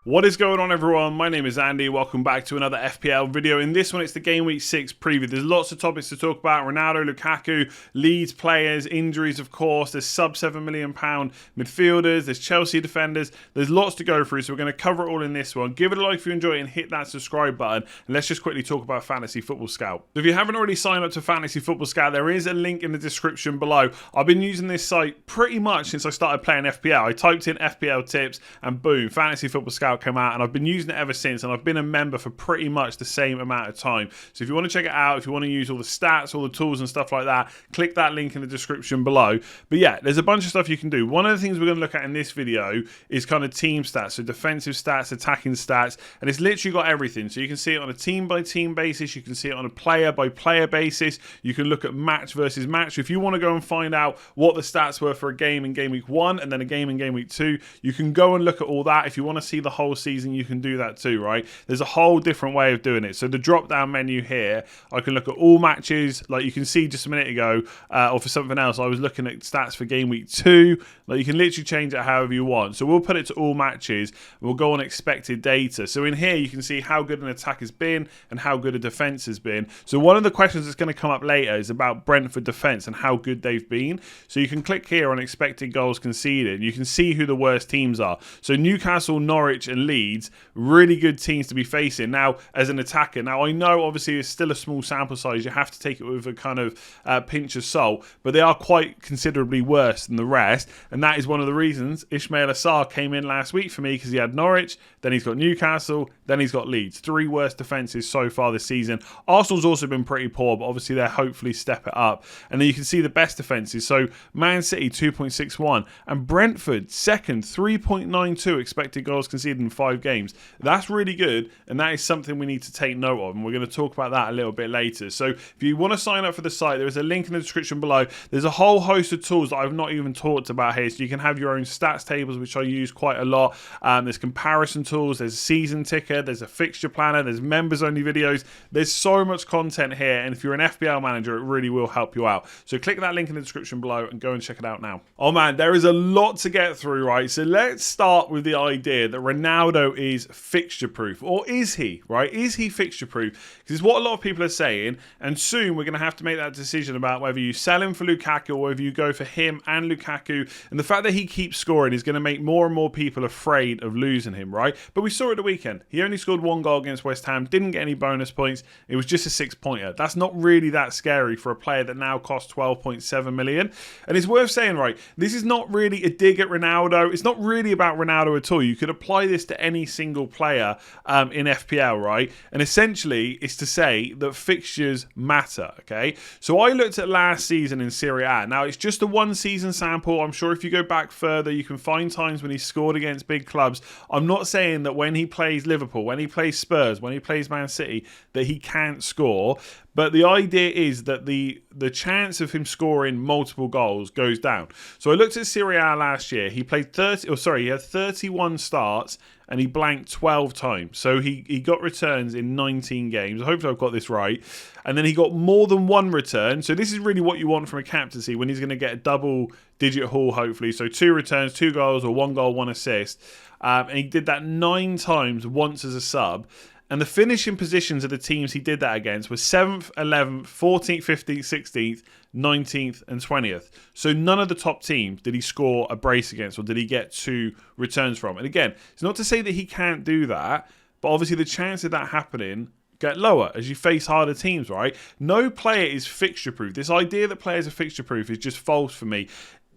What is going on, everyone? My name is Andy. Welcome back to another FPL video. In this one, it's the Game Week 6 preview. There's lots of topics to talk about. Ronaldo, Lukaku, Leeds players, injuries, of course. There's sub £7 million midfielders. There's Chelsea defenders. There's lots to go through, so we're going to cover it all in this one. Give it a like if you enjoy it and hit that subscribe button. And let's just quickly talk about Fantasy Football Scout. So if you haven't already signed up to Fantasy Football Scout, there is a link in the description below. I've been using this site pretty much since I started playing FPL. I typed in FPL tips and boom, Fantasy Football Scout came out, and I've been using it ever since, and I've been a member for pretty much the same amount of time. So if you want to check it out, if you want to use all the stats, all the tools and stuff like that, click that link in the description below. But yeah, there's a bunch of stuff you can do. One of the things we're going to look at in this video is kind of team stats, so defensive stats, attacking stats, and it's literally got everything. So you can see it on a team by team basis, you can see it on a player by player basis, you can look at match versus match. If you want to go and find out what the stats were for a game in Game Week 1 and then a game in Game Week 2, you can go and look at all that. If you want to see the whole season, you can do that too, right? There's a whole different way of doing it. So the drop down menu here, I can look at all matches. Like you can see just a minute ago, or for something else, I was looking at stats for Game Week 2. Like you can literally change it however you want. So we'll put it to all matches. We'll go on expected data. So in here, you can see how good an attack has been and how good a defense has been. So one of the questions that's going to come up later is about Brentford defense and how good they've been. So you can click here on expected goals conceded. You can see who the worst teams are. So Newcastle, Norwich and Leeds, really good teams to be facing now as an attacker. Now I know obviously it's still a small sample size, you have to take it with a kind of pinch of salt, but they are quite considerably worse than the rest, and that is one of the reasons Ismail Assar came in last week for me, because he had Norwich, then he's got Newcastle, then he's got Leeds. 3 worst defences so far this season. Arsenal's also been pretty poor, but obviously they'll hopefully step it up. And then you can see the best defences. So Man City 2.61 and Brentford second, 3.92 expected goals conceded in 5 games. That's really good, and that is something we need to take note of, and we're going to talk about that a little bit later. So if you want to sign up for the site, there is a link in the description below. There's a whole host of tools that I've not even talked about here, so you can have your own stats tables, which I use quite a lot. There's comparison tools, there's a season ticker, there's a fixture planner, there's members only videos. There's so much content here, and if you're an FPL manager, it really will help you out. So click that link in the description below and go and check it out now. Oh man, there is a lot to get through, right? So let's start with the idea that Ronaldo is fixture proof, or is he, right? Is he fixture proof? Because it's what a lot of people are saying, and soon we're going to have to make that decision about whether you sell him for Lukaku or whether you go for him and Lukaku. And the fact that he keeps scoring is going to make more and more people afraid of losing him, right? But we saw it the weekend. He only scored 1 goal against West Ham, didn't get any bonus points. It was just a 6-pointer. That's not really that scary for a player that now costs 12.7 million. And it's worth saying, right, this is not really a dig at Ronaldo. It's not really about Ronaldo at all. You could apply this to any single player in FPL, right? And essentially, it's to say that fixtures matter, okay? So I looked at last season in Serie A. Now, it's just a 1-season sample. I'm sure if you go back further, you can find times when he scored against big clubs. I'm not saying that when he plays Liverpool, when he plays Spurs, when he plays Man City, that he can't score. But the idea is that the chance of him scoring multiple goals goes down. So I looked at Serie A last year. He played he had 31 starts and he blanked 12 times. So he got returns in 19 games. Hopefully I've got this right. And then he got more than 1 return. So this is really what you want from a captaincy when he's going to get a double-digit haul, hopefully. So 2 returns, 2 goals, or 1 goal, 1 assist. And he did that 9 times once as a sub. And the finishing positions of the teams he did that against were 7th, 11th, 14th, 15th, 16th, 19th and 20th. So none of the top teams did he score a brace against or did he get 2 returns from. And again, it's not to say that he can't do that, but obviously the chance of that happening get lower as you face harder teams, right? No player is fixture proof. This idea that players are fixture proof is just false for me.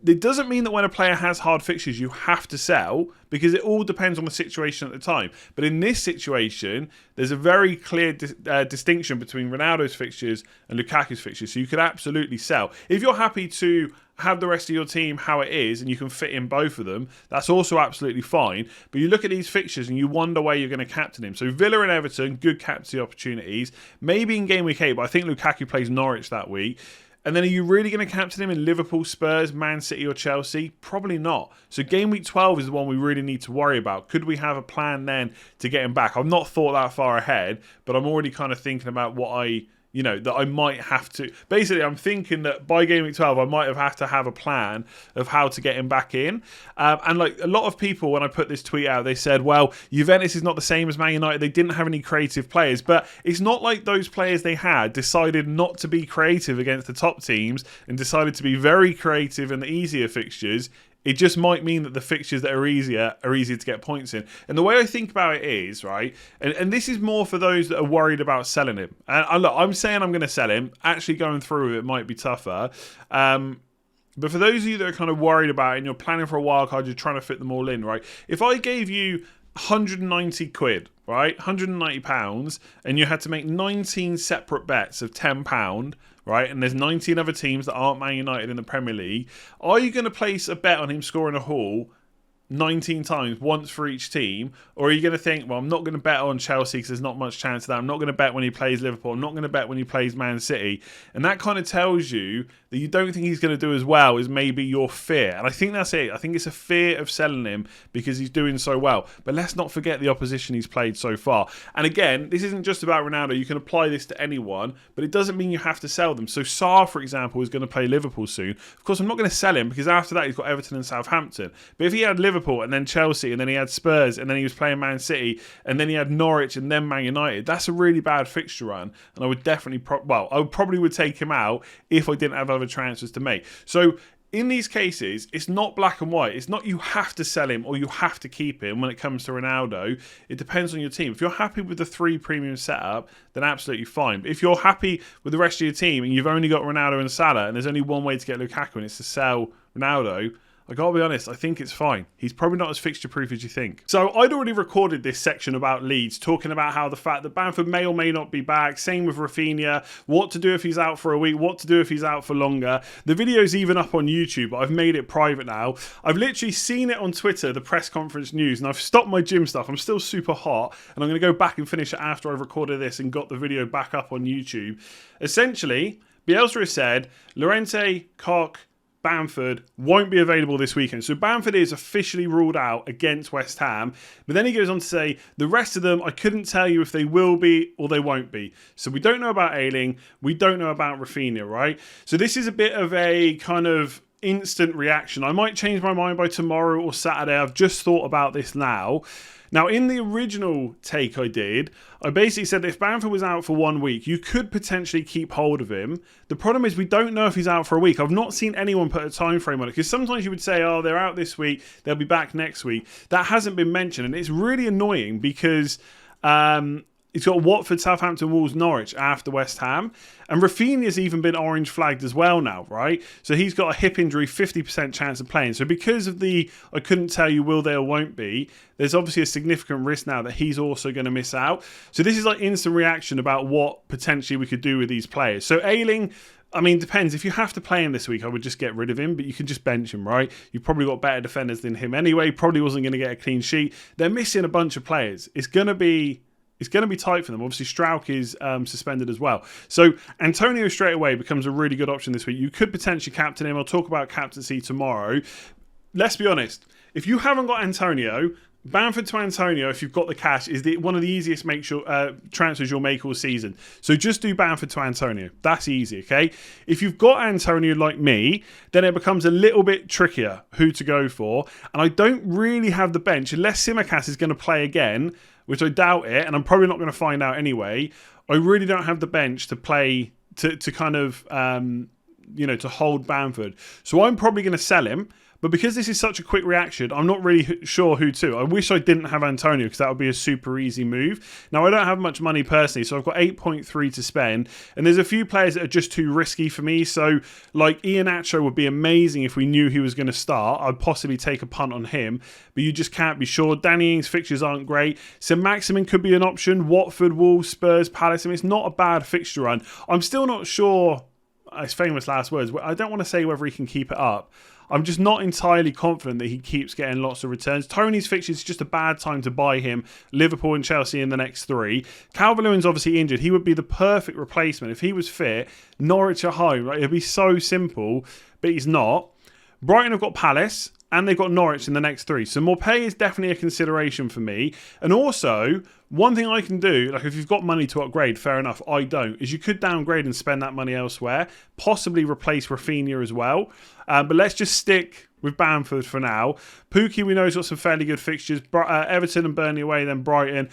It doesn't mean that when a player has hard fixtures, you have to sell, because it all depends on the situation at the time. But in this situation, there's a very clear distinction between Ronaldo's fixtures and Lukaku's fixtures. So you could absolutely sell. If you're happy to have the rest of your team how it is and you can fit in both of them, that's also absolutely fine. But you look at these fixtures and you wonder where you're going to captain him. So Villa and Everton, good captaincy opportunities. Maybe in Game Week 8, but I think Lukaku plays Norwich that week. And then are you really going to captain him in Liverpool, Spurs, Man City or Chelsea? Probably not. So Game Week 12 is the one we really need to worry about. Could we have a plan then to get him back? I've not thought that far ahead, but I'm already kind of thinking about what I you know, that I might have to... Basically, I'm thinking that by game week 12, I might have to have a plan of how to get him back in. And like a lot of people, when I put this tweet out, they said, well, Juventus is not the same as Man United. They didn't have any creative players. But it's not like those players they had decided not to be creative against the top teams and decided to be very creative in the easier fixtures. It just might mean that the fixtures that are easier to get points in. And the way I think about it is, right, and this is more for those that are worried about selling him. And look, I'm saying I'm going to sell him. Actually going through it might be tougher. But for those of you that are kind of worried about it and you're planning for a wild card, you're trying to fit them all in, right? If I gave you 190 quid, right, £190, and you had to make 19 separate bets of £10, right, and there's 19 other teams that aren't Man United in the Premier League, are you going to place a bet on him scoring a haul 19 times, once for each team? Or are you going to think, well, I'm not going to bet on Chelsea because there's not much chance of that. I'm not going to bet when he plays Liverpool. I'm not going to bet when he plays Man City. And that kind of tells you that you don't think he's going to do as well as maybe your fear. And I think that's it. I think it's a fear of selling him because he's doing so well. But let's not forget the opposition he's played so far. And again, this isn't just about Ronaldo. You can apply this to anyone, but it doesn't mean you have to sell them. So Sarr, for example, is going to play Liverpool soon. Of course, I'm not going to sell him because after that he's got Everton and Southampton. But if he had Liverpool and then Chelsea and then he had Spurs and then he was playing Man City and then he had Norwich and then Man United, that's a really bad fixture run, and I would definitely I probably would take him out if I didn't have other transfers to make. So in these cases, it's not black and white. It's not you have to sell him or you have to keep him when it comes to Ronaldo. It depends on your team. If you're happy with the 3 premium setup, then absolutely fine. But if you're happy with the rest of your team and you've only got Ronaldo and Salah and there's only one way to get Lukaku and it's to sell Ronaldo, I gotta be honest, I think it's fine. He's probably not as fixture-proof as you think. So I'd already recorded this section about Leeds, talking about how the fact that Bamford may or may not be back, same with Rafinha, what to do if he's out for a week, what to do if he's out for longer. The video's even up on YouTube, but I've made it private now. I've literally seen it on Twitter, the press conference news, and I've stopped my gym stuff. I'm still super hot, and I'm going to go back and finish it after I've recorded this and got the video back up on YouTube. Essentially, Bielsa has said, Llorente, Koch, Bamford won't be available this weekend. So Bamford is officially ruled out against West Ham. But then he goes on to say, the rest of them, I couldn't tell you if they will be or they won't be. So we don't know about Ayling. We don't know about Rafinha, right? So this is a bit of a kind of instant reaction. I might change my mind by tomorrow or Saturday. I've just thought about this now. Now, in the original take I did, I basically said that if Bamford was out for 1 week, you could potentially keep hold of him. The problem is we don't know if he's out for a week. I've not seen anyone put a time frame on it, because sometimes you would say, oh, they're out this week, they'll be back next week. That hasn't been mentioned, and it's really annoying because he's got Watford, Southampton, Wolves, Norwich after West Ham. And Rafinha's even been orange flagged as well now, right? So he's got a hip injury, 50% chance of playing. So because of the, I couldn't tell you will they or won't be, there's obviously a significant risk now that he's also going to miss out. So this is like instant reaction about what potentially we could do with these players. So Ayling, I mean, depends. If you have to play him this week, I would just get rid of him, but you can just bench him, right? You've probably got better defenders than him anyway. Probably wasn't going to get a clean sheet. They're missing a bunch of players. It's going to be tight for them. Obviously, Strauch is suspended as well. So Antonio straight away becomes a really good option this week. You could potentially captain him. I'll talk about captaincy tomorrow. Let's be honest. If you haven't got Antonio, Bamford to Antonio, if you've got the cash, is one of the easiest transfers you'll make all season. So just do Bamford to Antonio. That's easy, okay? If you've got Antonio like me, then it becomes a little bit trickier who to go for. And I don't really have the bench, unless Tsimikas is going to play again, which I doubt it, and I'm probably not going to find out anyway. I really don't have the bench to play, to kind of, to hold Bamford. So I'm probably going to sell him. But because this is such a quick reaction, I'm not really sure who to. I wish I didn't have Antonio because that would be a super easy move. Now, I don't have much money personally, so I've got 8.3 to spend. And there's a few players that are just too risky for me. So, like, Iheanacho would be amazing if we knew he was going to start. I'd possibly take a punt on him. But you just can't be sure. Danny Ings' fixtures aren't great. So Maximin could be an option. Watford, Wolves, Spurs, Palace. I mean, it's not a bad fixture run. I'm still not sure, his famous last words, I don't want to say whether he can keep it up. I'm just not entirely confident that he keeps getting lots of returns. Tony's fixture is just a bad time to buy him. Liverpool and Chelsea in the next 3. Calvert-Lewin's obviously injured. He would be the perfect replacement. If he was fit, Norwich at home, right? It'd be so simple, but he's not. Brighton have got Palace, and they've got Norwich in the next 3. So Morpay is definitely a consideration for me. And also, one thing I can do, like if you've got money to upgrade, fair enough, I don't, is you could downgrade and spend that money elsewhere, possibly replace Rafinha as well. But let's just stick with Bamford for now. Pookie, we know, has got some fairly good fixtures. Everton and Burnley away, then Brighton.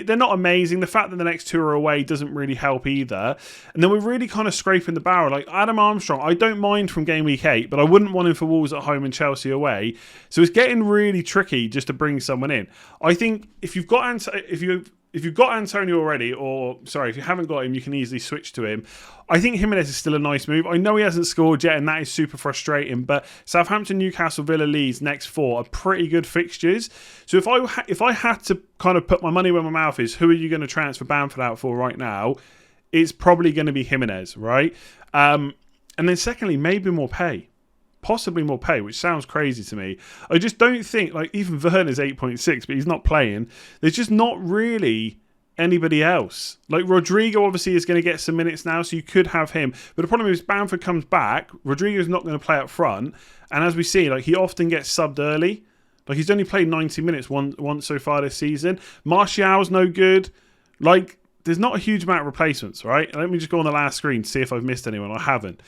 They're not amazing. The fact that the next 2 are away doesn't really help either. And then we're really kind of scraping the barrel. Like Adam Armstrong, I don't mind from game week 8, but I wouldn't want him for Wolves at home and Chelsea away. So it's getting really tricky just to bring someone in. I think if you've got Antonio already, or sorry, if you haven't got him, you can easily switch to him. I think Jimenez is still a nice move. I know he hasn't scored yet, and that is super frustrating, but Southampton, Newcastle, Villa, Leeds, next 4 are pretty good fixtures. So if I had to kind of put my money where my mouth is, who are you going to transfer Bamford out for right now? It's probably going to be Jimenez, right? And then secondly, maybe more pay. Possibly more pay, which sounds crazy to me. I just don't think, like, even Werner's 8.6, but he's not playing. There's just not really anybody else. Like, Rodrigo obviously is going to get some minutes now, so you could have him. But the problem is, Bamford comes back, Rodrigo's not going to play up front, and as we see, like, he often gets subbed early. Like, he's only played 90 minutes once so far this season. Martial's no good. Like, there's not a huge amount of replacements, right? Let me just go on the last screen to see if I've missed anyone. I haven't.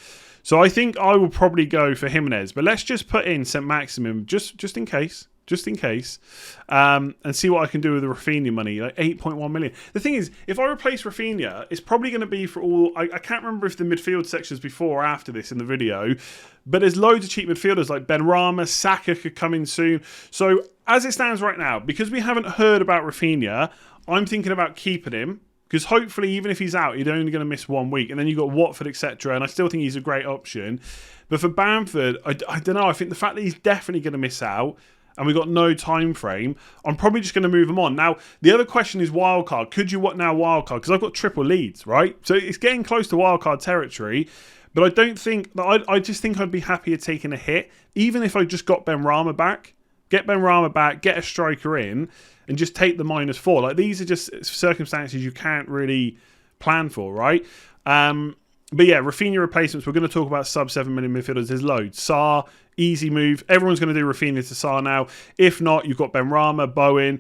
So I think I will probably go for Jimenez, but let's just put in St. Maximin just in case, and see what I can do with the Rafinha money, like 8.1 million. The thing is, if I replace Rafinha, it's probably going to be for all. I can't remember if the midfield section's before or after this in the video, but there's loads of cheap midfielders like Benrahma, Saka could come in soon. So as it stands right now, because we haven't heard about Rafinha, I'm thinking about keeping him. Because hopefully, even if he's out, he's only going to miss 1 week. And then you've got Watford, etc. And I still think he's a great option. But for Bamford, I don't know. I think the fact that he's definitely going to miss out and we've got no time frame, I'm probably just going to move him on. Now, the other question is wildcard. Could you now wildcard? Because I've got triple leads, right? So it's getting close to wildcard territory. But I don't think... I just think I'd be happier taking a hit. Even if I just got Benrahma back. Get Benrahma back, get a striker in, and just take the -4. Like, these are just circumstances you can't really plan for, right? But yeah, Rafinha replacements. We're going to talk about sub 7 million midfielders. There's loads. Sarr, easy move. Everyone's going to do Rafinha to Sarr now. If not, you've got Benrahma, Bowen.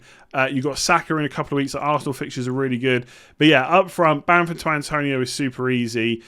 You've got Saka in a couple of weeks. The Arsenal fixtures are really good. But yeah, up front, Bamford to Antonio is super easy.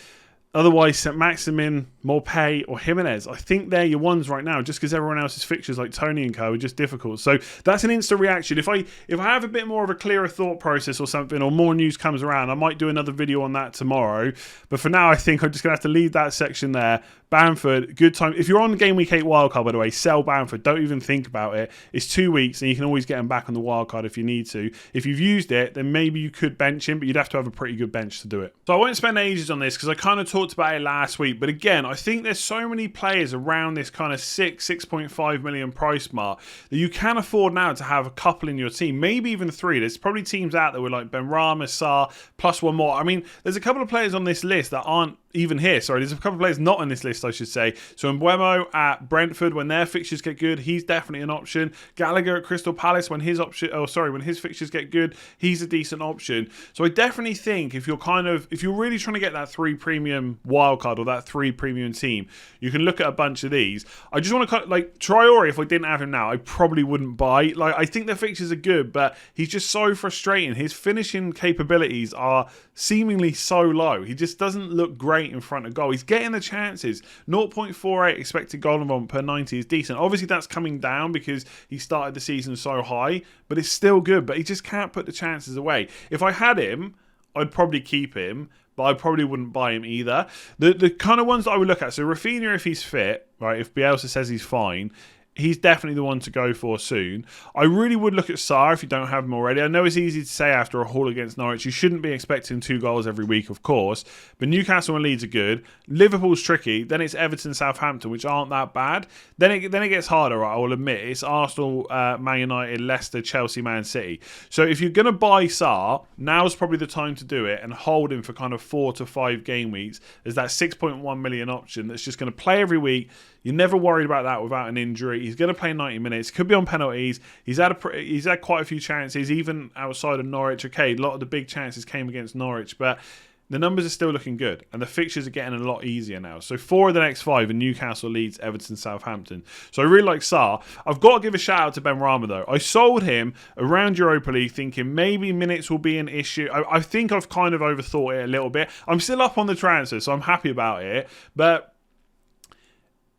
Otherwise, St. Maximin, Morpay, or Jimenez. I think they're your ones right now, just because everyone else's fixtures like Tony and co are just difficult. So that's an instant reaction. If I have a bit more of a clearer thought process or something, or more news comes around, I might do another video on that tomorrow. But for now, I think I'm just going to have to leave that section there. Bamford, good time. If you're on Game Week 8 wildcard, by the way, sell Bamford. Don't even think about it. It's 2 weeks, and you can always get him back on the wildcard if you need to. If you've used it, then maybe you could bench him, but you'd have to have a pretty good bench to do it. So I won't spend ages on this because I kind of talked about it last week. But again, I think there's so many players around this kind of 6.5 million price mark that you can afford now to have a couple in your team, maybe even 3. There's probably teams out there with like Benrahma, Sarr, plus one more. I mean, there's a couple of players on this list that aren't even here. Sorry, there's a couple of players not on this list, I should say. So Mbeumo at Brentford, when their fixtures get good, he's definitely an option. Gallagher at Crystal Palace, when his fixtures get good, he's a decent option. So I definitely think if you're really trying to get that 3 premium wildcard or that 3 premium team, you can look at a bunch of these. I just want to like Traore. If I didn't have him now, I probably wouldn't buy. Like, I think the fixtures are good, but he's just so frustrating. His finishing capabilities are seemingly so low. He just doesn't look great in front of goal. He's getting the chances. 0.48 expected goal involvement per 90 is decent. Obviously, that's coming down because he started the season so high, but it's still good. But he just can't put the chances away. If I had him, I'd probably keep him, but I probably wouldn't buy him either. The kind of ones that I would look at, so Rafinha, if he's fit, right, if Bielsa says he's fine, he's definitely the one to go for soon. I really would look at Sarr if you don't have him already. I know it's easy to say after a haul against Norwich. You shouldn't be expecting 2 goals every week, of course. But Newcastle and Leeds are good. Liverpool's tricky. Then it's Everton, Southampton, which aren't that bad. Then it gets harder, right? I will admit. It's Arsenal, Man United, Leicester, Chelsea, Man City. So if you're going to buy Sarr, now's probably the time to do it and hold him for kind of 4 to 5 game weeks. There's that 6.1 million option that's just going to play every week. You're never worried about that without an injury. He's going to play 90 minutes. Could be on penalties. He's had quite a few chances, even outside of Norwich. Okay, a lot of the big chances came against Norwich, but the numbers are still looking good, and the fixtures are getting a lot easier now. So 4 of the next 5 are Newcastle, Leeds, Everton, Southampton. So I really like Sarr. I've got to give a shout out to Benrahma though. I sold him around Europa League thinking maybe minutes will be an issue. I think I've kind of overthought it a little bit. I'm still up on the transfer, so I'm happy about it. But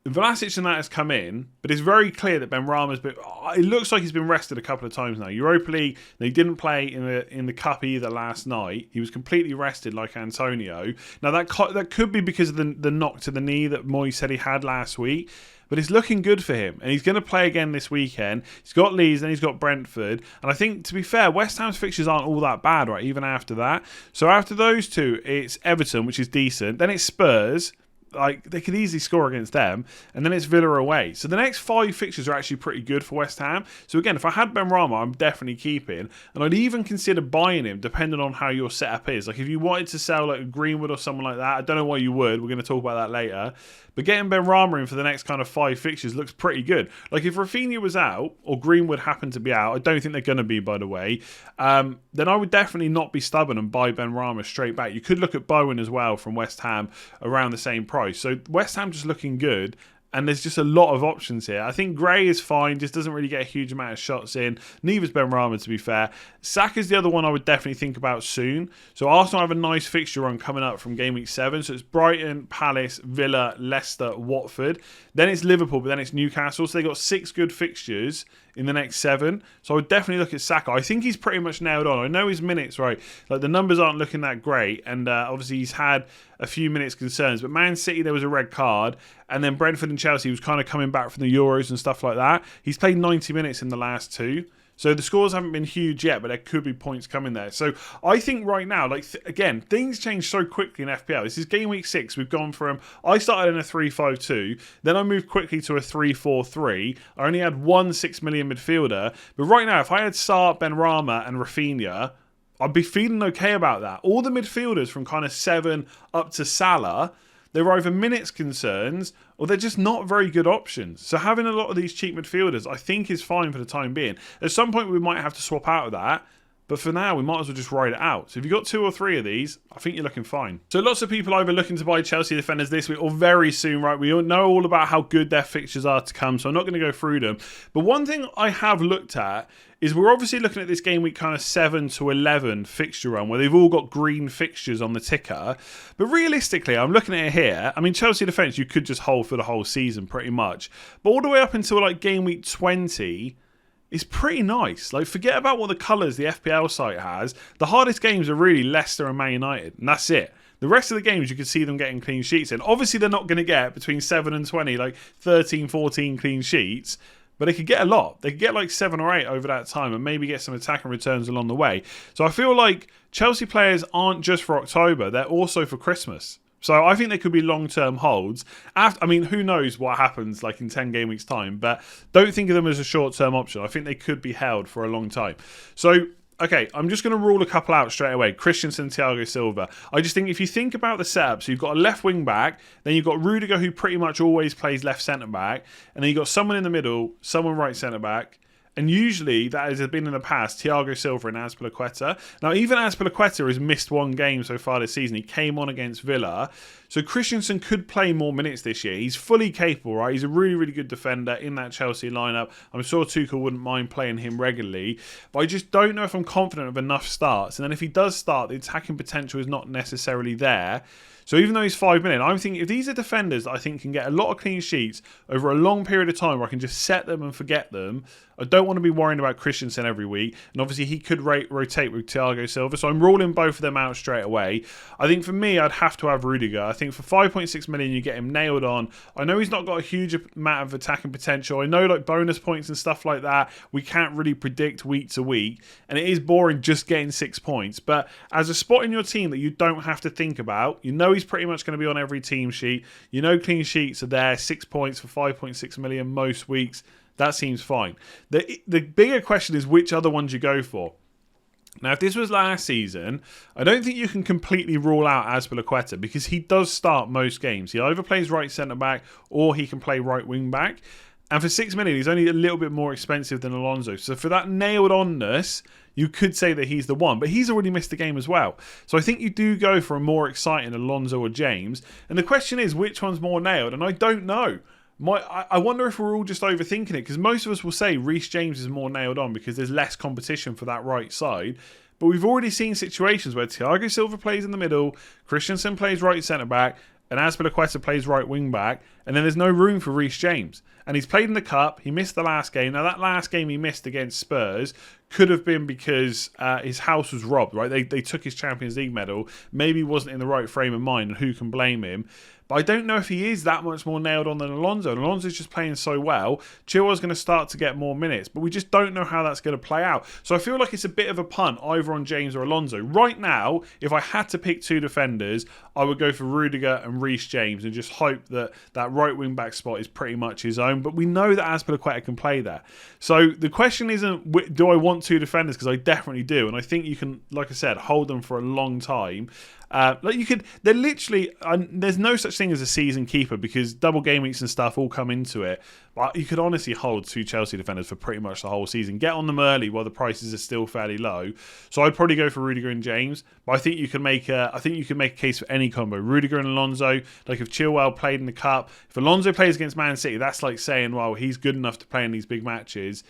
Vlasic and that has come in, but it's very clear that Benrahma's been. It looks like he's been rested a couple of times now. Europa League, he didn't play in the cup either last night. He was completely rested, like Antonio. Now that could be because of the knock to the knee that Moyes said he had last week. But it's looking good for him. And he's going to play again this weekend. He's got Leeds and he's got Brentford. And I think, to be fair, West Ham's fixtures aren't all that bad, right, even after that. So after those two, it's Everton, which is decent. Then it's Spurs. Like, they could easily score against them. And then it's Villa away. So the next 5 fixtures are actually pretty good for West Ham. So again, if I had Benrahma, I'm definitely keeping. And I'd even consider buying him, depending on how your setup is. Like, if you wanted to sell like GREENWOOD or someone like that, I don't know why you would. We're going to talk about that later. But getting Benrahma in for the next kind of 5 fixtures looks pretty good. Like, if Rafinha was out, or GREENWOOD happened to be out, I don't think they're going to be, by the way, then I would definitely not be stubborn and buy Benrahma straight back. You could look at Bowen as well from West Ham around the same price. So West Ham just looking good. And there's just a lot of options here. I think Gray is fine, just doesn't really get a huge amount of shots in. Neither's Benrahma, to be fair. Saka's the other one I would definitely think about soon. So Arsenal have a nice fixture run coming up from Game Week 7. So it's Brighton, Palace, Villa, Leicester, Watford. Then it's Liverpool, but then it's Newcastle. So they've got 6 good fixtures in the next 7. So I would definitely look at Saka. I think he's pretty much nailed on. I know his minutes, right? Like, the numbers aren't looking that great. And obviously he's had a few minutes concerns. But Man City, there was a red card. And then Brentford and Chelsea was kind of coming back from the Euros and stuff like that. He's played 90 minutes in the last 2. So the scores haven't been huge yet, but there could be points coming there. So I think right now, like, again, things change so quickly in FPL. This is Game Week 6. We've gone from, I started in a 3-5-2, then I moved quickly to a 3-4-3. I only had one 6 million midfielder. But right now, if I had Sarr, Benrahma and Rafinha, I'd be feeling okay about that. All the midfielders from kind of 7 up to Salah, they're either minutes concerns or they're just not very good options. So having a lot of these cheap midfielders, I think, is fine for the time being. At some point, we might have to swap out of that. But for now, we might as well just ride it out. So if you've got 2 or 3 of these, I think you're looking fine. So lots of people either looking to buy Chelsea defenders this week or very soon, right? We all know all about how good their fixtures are to come, so I'm not going to go through them. But one thing I have looked at is we're obviously looking at this game week kind of 7 to 11 fixture run where they've all got green fixtures on the ticker. But realistically, I'm looking at it here. I mean, Chelsea defence, you could just hold for the whole season pretty much. But all the way up until like game week 20... it's pretty nice. Like, forget about what the colours the FPL site has. The hardest games are really Leicester and Man United, and that's it. The rest of the games, you can see them getting clean sheets in. Obviously, they're not going to get between 7 and 20, like 13, 14 clean sheets, but they could get a lot. They could get like 7 or 8 over that time and maybe get some attacking returns along the way. So I feel like Chelsea players aren't just for October, they're also for Christmas. So I think they could be long-term holds. I mean, who knows what happens like in 10 game weeks' time, but don't think of them as a short-term option. I think they could be held for a long time. So, okay, I'm just going to rule a couple out straight away. Christensen, Thiago Silva. I just think if you think about the setup, so you've got a left wing back, then you've got Rudiger, who pretty much always plays left centre back, and then you've got someone in the middle, someone right centre back. And usually, that has been in the past, Thiago Silva and Azpilicueta. Now, even Azpilicueta has missed 1 game so far this season. He came on against Villa. So Christensen could play more minutes this year. He's fully capable, right? He's a really, really good defender in that Chelsea lineup. I'm sure Tuchel wouldn't mind playing him regularly. But I just don't know if I'm confident of enough starts. And then if he does start, the attacking potential is not necessarily there. So even though he's 5 million, I'm thinking if these are defenders that I think can get a lot of clean sheets over a long period of time where I can just set them and forget them, I don't want to be worrying about Christensen every week. And obviously he could rotate with Thiago Silva. So I'm ruling both of them out straight away. I think for me, I'd have to have Rudiger. I think for 5.6 million, you get him nailed on. I know he's not got a huge amount of attacking potential. I know like bonus points and stuff like that, we can't really predict week to week. And it is boring just getting 6 points. But as a spot in your team that you don't have to think about, you know he's pretty much going to be on every team sheet. You know clean sheets are there, 6 points for 5.6 million most weeks. That seems fine. The bigger question is which other ones you go for. Now, if this was last season, I don't think you can completely rule out Azpilicueta because he does start most games. He either plays right centre-back or he can play right wing-back. And for 6 million, he's only a little bit more expensive than Alonso. So for that nailed-onness, you could say that he's the one, but he's already missed the game as well. So I think you do go for a more exciting Alonso or James. And the question is, which one's more nailed? And I don't know. I wonder if we're all just overthinking it, because most of us will say Reece James is more nailed on because there's less competition for that right side. But we've already seen situations where Thiago Silva plays in the middle, Christensen plays right centre-back, and Azpilicueta plays right wing-back, and then there's no room for Reece James. And he's played in the Cup, he missed the last game. Now, that last game he missed against Spurs could have been because his house was robbed, right? They took his Champions League medal. Maybe he wasn't in the right frame of mind, and who can blame him? But I don't know if he is that much more nailed on than Alonso. And Alonso's just playing so well. Chilwell's going to start to get more minutes, but we just don't know how that's going to play out. So I feel like it's a bit of a punt either on James or Alonso. Right now, if I had to pick two defenders, I would go for Rudiger and Reece James and just hope that that right wing-back spot is pretty much his own. But we know that Azpilicueta can play there. So the question isn't, do I want two defenders? Because I definitely do. And I think you can, like I said, hold them for a long time. They're literally, there's no such thing as a season keeper because double game weeks and stuff all come into it. But you could honestly hold two Chelsea defenders for pretty much the whole season. Get on them early while the prices are still fairly low. So I'd probably go for Rudiger and James. But I think you can make a case for any combo. Rudiger and Alonso. Like if Chilwell played in the Cup, if Alonso plays against Man City, that's like saying, well, he's good enough to play in these big matches.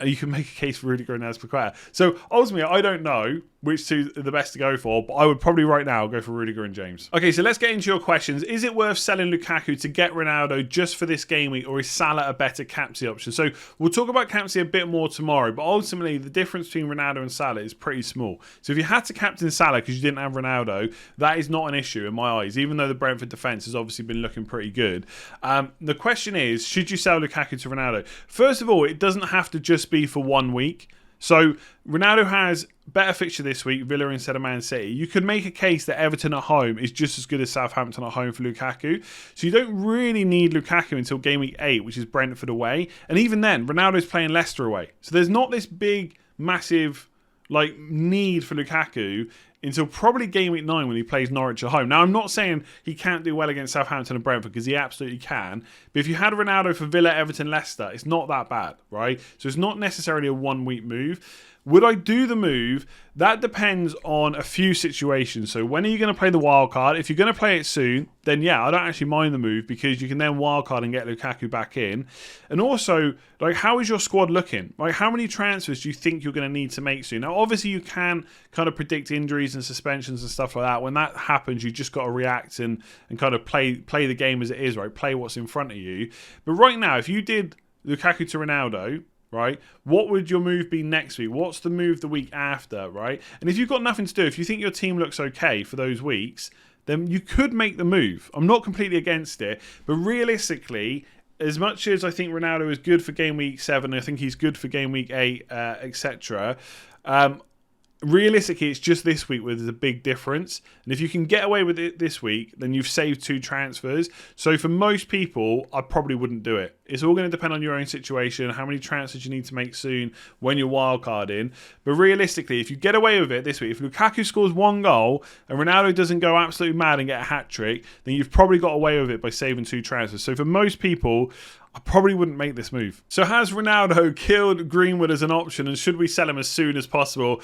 You can make a case for Rudiger and Azpilicueta. So ultimately, I don't know which two are the best to go for, but I would probably right now go for Rudiger and James. Okay, so let's get into your questions. Is it worth selling Lukaku to get Ronaldo just for this game week, or is Salah a better captaincy option? So we'll talk about captaincy a bit more tomorrow, but ultimately the difference between Ronaldo and Salah is pretty small. So if you had to captain Salah because you didn't have Ronaldo, that is not an issue in my eyes, even though the Brentford defence has obviously been looking pretty good. The question is, should you sell Lukaku to Ronaldo? First of all, it doesn't have to just be for 1 week. So Ronaldo has better fixture this week, Villa instead of Man City. You could make a case that Everton at home is just as good as Southampton at home for Lukaku. So you don't really need Lukaku until game week 8, which is Brentford away. And even then, Ronaldo's playing Leicester away. So there's not this big, massive need for Lukaku until probably game week 9 when he plays Norwich at home. Now, I'm not saying he can't do well against Southampton and Brentford because he absolutely can. But if you had Ronaldo for Villa, Everton, Leicester, it's not that bad, right? So it's not necessarily a 1 week move. Would I do the move? That depends on a few situations. So when are you going to play the wild card? If you're going to play it soon, then yeah, I don't actually mind the move because you can then wild card and get Lukaku back in. And also, how is your squad looking? How many transfers do you think you're going to need to make soon? Now, obviously, you can kind of predict injuries and suspensions and stuff like that. When that happens, you just got to react and kind of play the game as it is, right? Play what's in front of you. But right now, if you did Lukaku to Ronaldo, right, what would your move be next week? What's the move the week after, right? And if you've got nothing to do, if you think your team looks okay for those weeks, then you could make the move. I'm not completely against it, but realistically, as much as I think Ronaldo is good for game week 7, I think he's good for game week 8, etc. Realistically, it's just this week where there's a big difference. And if you can get away with it this week, then you've saved 2 transfers. So for most people, I probably wouldn't do it. It's all going to depend on your own situation, how many transfers you need to make soon when you're wildcarding. But realistically, if you get away with it this week, if Lukaku scores 1 goal and Ronaldo doesn't go absolutely mad and get a hat-trick, then you've probably got away with it by saving 2 transfers. So for most people, I probably wouldn't make this move. So has Ronaldo killed Greenwood as an option, and should we sell him as soon as possible?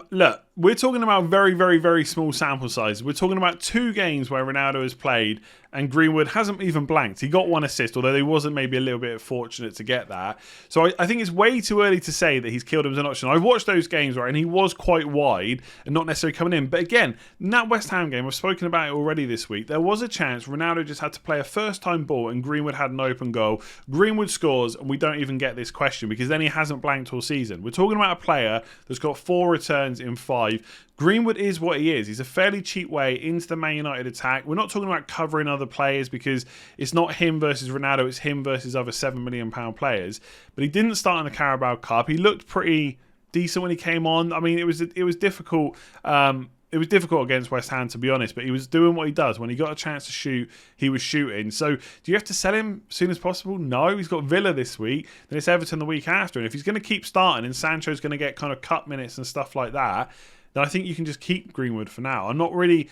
Look, we're talking about very, very, very small sample sizes. We're talking about 2 games where Ronaldo has played and Greenwood hasn't even blanked. He got 1 assist, although he wasn't maybe a little bit fortunate to get that. So I think it's way too early to say that he's killed him as an option. I've watched those games, right, and he was quite wide and not necessarily coming in. But again, in that West Ham game, I've spoken about it already this week, there was a chance Ronaldo just had to play a first-time ball and Greenwood had an open goal. Greenwood scores and we don't even get this question because then he hasn't blanked all season. We're talking about a player that's got 4 returns in 5. Greenwood is what he is. He's a fairly cheap way into the Man United attack. We're not talking about covering other players because it's not him versus Ronaldo, it's him versus other £7 million players. But he didn't start in the Carabao Cup. He looked pretty decent when he came on. I mean, it was difficult. It was difficult against West Ham, to be honest, but he was doing what he does. When he got a chance to shoot, he was shooting. So do you have to sell him as soon as possible? No. He's got Villa this week, then it's Everton the week after. And if he's going to keep starting and Sancho's going to get kind of cup minutes and stuff like that, then I think you can just keep Greenwood for now. I'm not really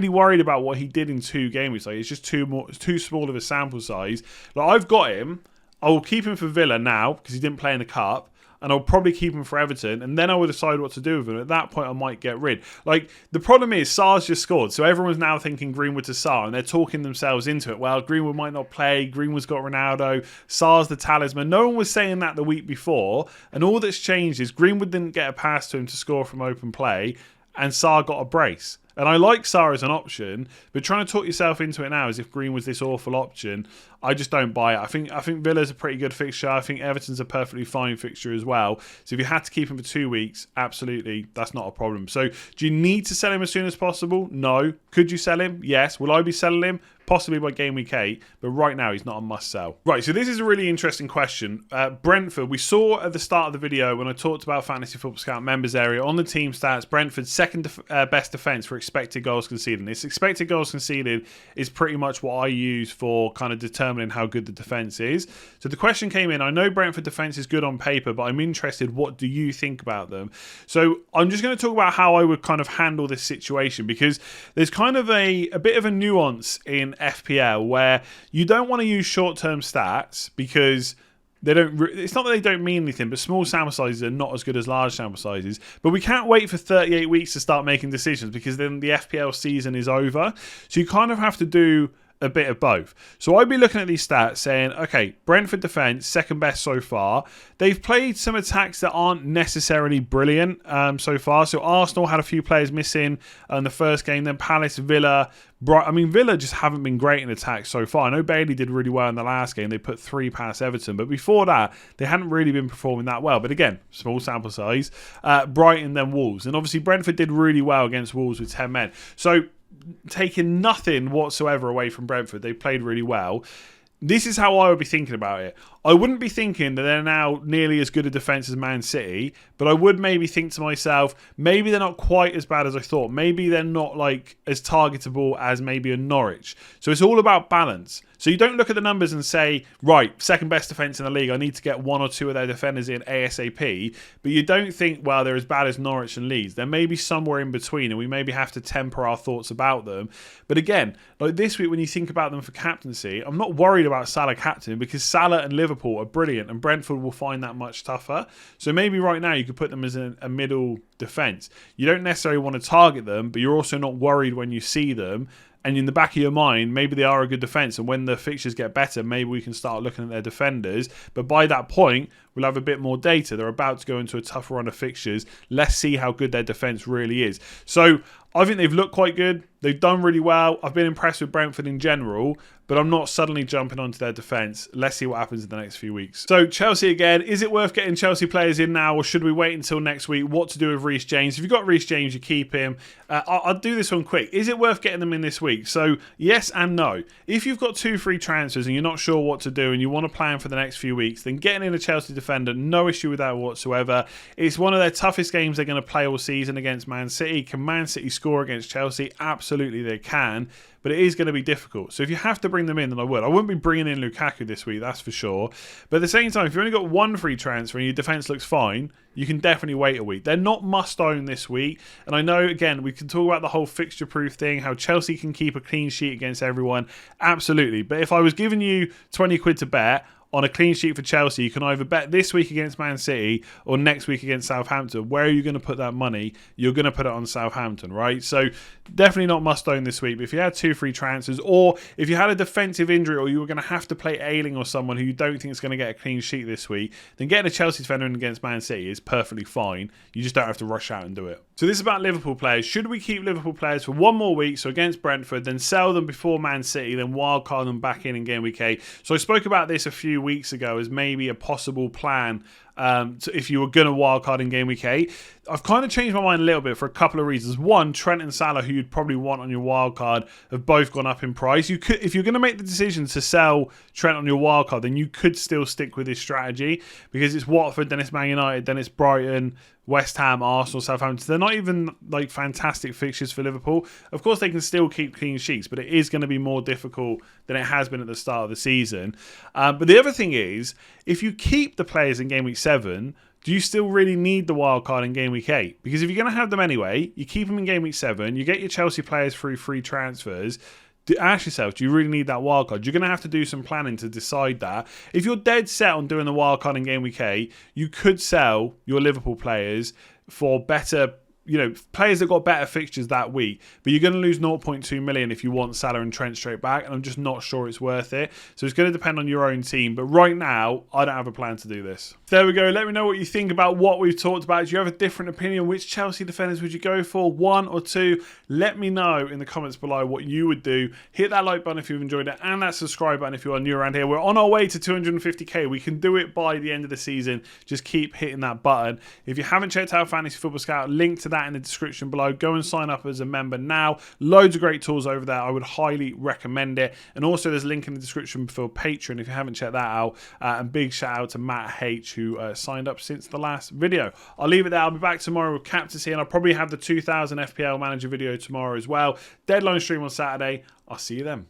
worried about what he did in 2 games. It's just too small of a sample size. I've got him. I will keep him for Villa now because he didn't play in the Cup. and I'll probably keep him for Everton, and then I will decide what to do with him. At that point, I might get rid. Like, the problem is, Sar's just scored, so everyone's now thinking Greenwood to Sar, and they're talking themselves into it. Well, Greenwood might not play, Greenwood's got Ronaldo, Sar's the talisman. No one was saying that the week before, and all that's changed is Greenwood didn't get a pass to him to score from open play, and Sar got a brace. And I like Sar as an option, but trying to talk yourself into it now as if Green was this awful option, I just don't buy it. I think Villa's a pretty good fixture. I think Everton's a perfectly fine fixture as well. So if you had to keep him for 2 weeks, absolutely, that's not a problem. So do you need to sell him as soon as possible? No. Could you sell him? Yes. Will I be selling him? Possibly by game week 8, but right now he's not a must sell. Right, so this is a really interesting question. Brentford, we saw at the start of the video when I talked about Fantasy Football Scout members area on the team stats, Brentford's second best defence for expected goals conceded. This expected goals conceded is pretty much what I use for kind of determining how good the defence is. So the question came in, I know Brentford defence is good on paper, but I'm interested, what do you think about them? So I'm just going to talk about how I would kind of handle this situation, because there's kind of a bit of a nuance in FPL where you don't want to use short-term stats because they don't. It's not that they don't mean anything, but small sample sizes are not as good as large sample sizes. But we can't wait for 38 weeks to start making decisions, because then the FPL season is over. So you kind of have to do a bit of both. So I'd be looking at these stats saying, okay, Brentford defence, second best so far. They've played some attacks that aren't necessarily brilliant so far. So Arsenal had a few players missing in the first game, then Palace, Villa, Villa just haven't been great in attacks so far. I know Bailey did really well in the last game. They put 3 past Everton. But before that, they hadn't really been performing that well. But again, small sample size. Brighton, then Wolves. And obviously Brentford did really well against Wolves with 10 men. So taking nothing whatsoever away from Brentford, they played really well. This is how I would be thinking about it. I wouldn't be thinking that they're now nearly as good a defence as Man City, but I would maybe think to myself, maybe they're not quite as bad as I thought. Maybe they're not like as targetable as maybe a Norwich. So it's all about balance. So you don't look at the numbers and say, right, second best defence in the league, I need to get 1 or 2 of their defenders in ASAP. But you don't think, well, they're as bad as Norwich and Leeds. They're maybe somewhere in between, and we maybe have to temper our thoughts about them. But again, like this week when you think about them for captaincy, I'm not worried about Salah captain, because Salah and Liverpool are brilliant, and Brentford will find that much tougher. So maybe right now you could put them as a middle defence. You don't necessarily want to target them, but you're also not worried when you see them. And in the back of your mind, maybe they are a good defence. And when the fixtures get better, maybe we can start looking at their defenders. But by that point, we'll have a bit more data. They're about to go into a tougher run of fixtures. Let's see how good their defence really is. So I think they've looked quite good. They've done really well. I've been impressed with Brentford in general, but I'm not suddenly jumping onto their defence. Let's see what happens in the next few weeks. So Chelsea again. Is it worth getting Chelsea players in now, or should we wait until next week? What to do with Reece James? If you've got Reece James, you keep him. I'll do this one quick. Is it worth getting them in this week? So yes and no. If you've got 2 free transfers and you're not sure what to do and you want to plan for the next few weeks, then getting in a Chelsea defender, no issue with that whatsoever. It's one of their toughest games they're going to play all season against Man City. Can Man City score against Chelsea? Absolutely they can. But it is going to be difficult. So if you have to bring them in, then I would. I wouldn't be bringing in Lukaku this week, that's for sure. But at the same time, if you've only got 1 free transfer and your defence looks fine, you can definitely wait a week. They're not must-own this week. And I know, again, we can talk about the whole fixture-proof thing, how Chelsea can keep a clean sheet against everyone. Absolutely. But if I was giving you 20 quid to bet on a clean sheet for Chelsea, you can either bet this week against Man City or next week against Southampton. Where are you going to put that money? You're going to put it on Southampton, right? So definitely not must own this week. But if you had 2 free transfers, or if you had a defensive injury, or you were going to have to play Ayling or someone who you don't think is going to get a clean sheet this week, then getting a Chelsea defender in against Man City is perfectly fine. You just don't have to rush out and do it. So this is about Liverpool players. Should we keep Liverpool players for 1 more week, so against Brentford, then sell them before Man City, then wildcard them back in game week 8? So I spoke about this a few weeks ago as maybe a possible plan if you were going to wildcard in game week 8. I've kind of changed my mind a little bit for a couple of reasons. One, Trent and Salah, who you'd probably want on your wildcard, have both gone up in price. You could, if you're going to make the decision to sell Trent on your wildcard, then you could still stick with this strategy, because it's Watford, then it's Man United, then it's Brighton, West Ham, Arsenal, Southampton. They're not even like fantastic fixtures for Liverpool. Of course, they can still keep clean sheets, but it is going to be more difficult than it has been at the start of the season. But the other thing is, if you keep the players in game week 7, do you still really need the wild card in game week 8? Because if you're going to have them anyway, you keep them in game week 7, you get your Chelsea players through free transfers. ask yourself, do you really need that wildcard? You're going to have to do some planning to decide that. If you're dead set on doing the wildcard in Game Week 8, you could sell your Liverpool players for better, players that got better fixtures that week, but you're going to lose 0.2 million if you want Salah and Trent straight back, and I'm just not sure it's worth it. So it's going to depend on your own team, but right now, I don't have a plan to do this. There we go. Let me know what you think about what we've talked about. Do you have a different opinion? Which Chelsea defenders would you go for? 1 or 2? Let me know in the comments below what you would do. Hit that like button if you've enjoyed it, and that subscribe button if you are new around here. We're on our way to 250k. We can do it by the end of the season. Just keep hitting that button. If you haven't checked out Fantasy Football Scout, link to that in the description below. Go and sign up as a member now. Loads of great tools over there. I would highly recommend it. And also there's a link in the description for Patreon if you haven't checked that out. And big shout out to Matt H who signed up since the last video. I'll leave it there. I'll be back tomorrow with captaincy, and I'll probably have the 2000 FPL manager video tomorrow as well. Deadline stream on Saturday. I'll see you then.